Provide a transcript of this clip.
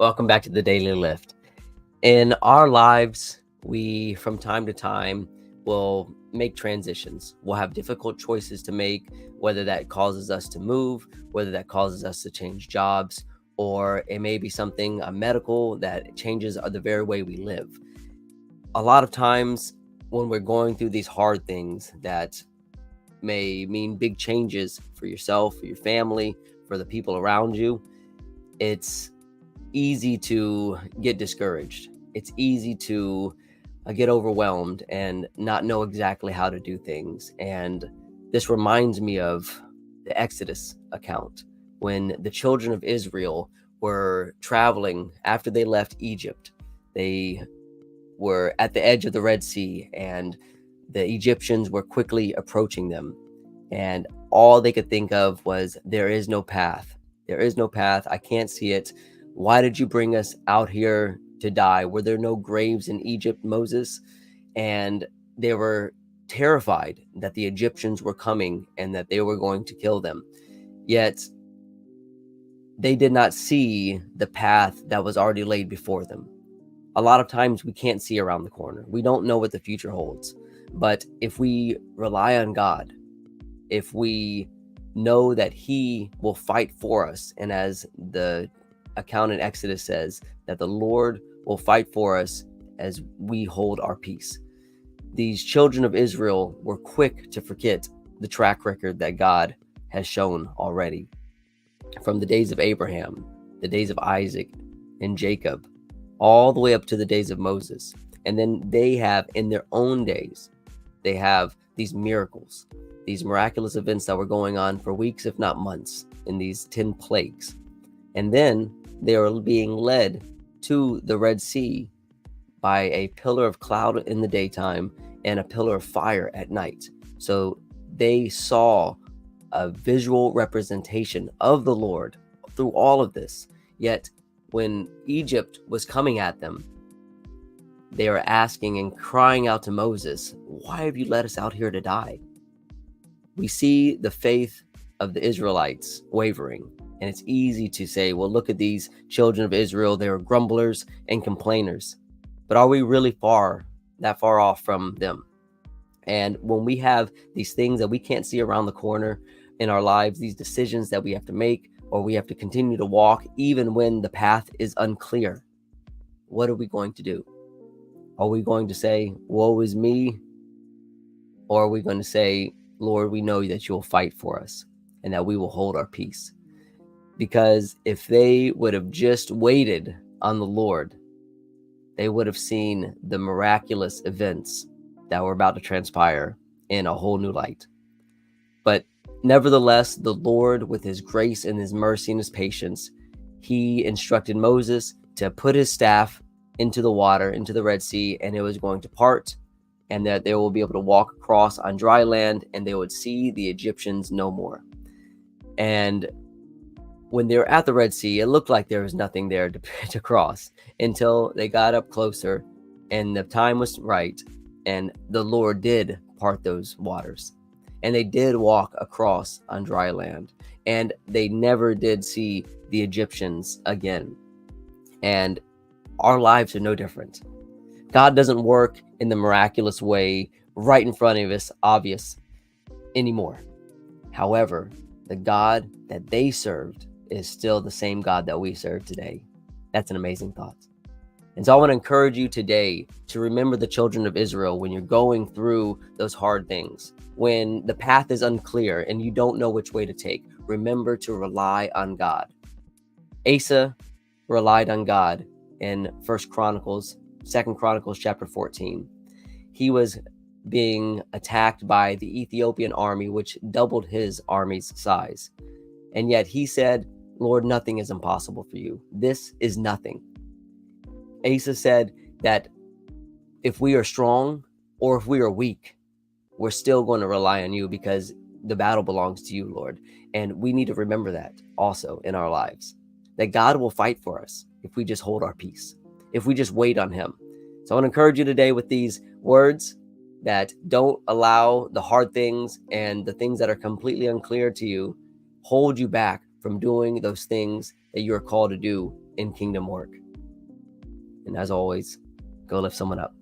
Welcome back to the Daily Lift. In our lives, we from time to time will make transitions. We'll have difficult choices to make, whether that causes us to move, whether that causes us to change jobs, or it may be something medical that changes the very way we live. A lot of times when we're going through these hard things that may mean big changes for yourself, for your family, for the people around you, it's easy to get discouraged. It's easy to get overwhelmed and not know exactly how to do things. And this reminds me of the Exodus account when the children of Israel were traveling after they left Egypt. They were at the edge of the Red Sea and the Egyptians were quickly approaching them. And all they could think of was, there is no path. There is no path. I can't see it. Why did you bring us out here to die? Were there no graves in Egypt, Moses? And they were terrified that the Egyptians were coming and that they were going to kill them. Yet they did not see the path that was already laid before them. A lot of times we can't see around the corner. We don't know what the future holds. But if we rely on God, if we know that He will fight for us, and as the account in Exodus says, that the Lord will fight for us as we hold our peace. These children of Israel were quick to forget the track record that God has shown already. From the days of Abraham, the days of Isaac and Jacob, all the way up to the days of Moses. And then they have, in their own days, they have these miracles, these miraculous events that were going on for weeks, if not months, in these 10 plagues. And then they are being led to the Red Sea by a pillar of cloud in the daytime and a pillar of fire at night. So they saw a visual representation of the Lord through all of this. Yet when Egypt was coming at them, they were asking and crying out to Moses, "Why have you let us out here to die?" We see the faith of the Israelites wavering. And it's easy to say, well, look at these children of Israel. They were grumblers and complainers. But are we really that far off from them? And when we have these things that we can't see around the corner in our lives, these decisions that we have to make, or we have to continue to walk, even when the path is unclear, what are we going to do? Are we going to say, woe is me? Or are we going to say, Lord, we know that you will fight for us and that we will hold our peace? Because if they would have just waited on the Lord, they would have seen the miraculous events that were about to transpire in a whole new light. But nevertheless, the Lord, with His grace and His mercy and His patience, He instructed Moses to put his staff into the water, into the Red Sea, and it was going to part, and that they will be able to walk across on dry land, and they would see the Egyptians no more. And when they were at the Red Sea, it looked like there was nothing there to cross until they got up closer and the time was right. And the Lord did part those waters. And they did walk across on dry land. And they never did see the Egyptians again. And our lives are no different. God doesn't work in the miraculous way right in front of us, obvious, anymore. However, the God that they served is still the same God that we serve today. That's an amazing thought. And so I want to encourage you today to remember the children of Israel when you're going through those hard things. When the path is unclear and you don't know which way to take, remember to rely on God. Asa relied on God in 2 Chronicles chapter 14. He was being attacked by the Ethiopian army, which doubled his army's size. And yet he said, Lord, nothing is impossible for you. This is nothing. Asa said that if we are strong or if we are weak, we're still going to rely on you because the battle belongs to you, Lord. And we need to remember that also in our lives, that God will fight for us if we just hold our peace, if we just wait on Him. So I want to encourage you today with these words that don't allow the hard things and the things that are completely unclear to you hold you back from doing those things that you are called to do in kingdom work. And as always, go lift someone up.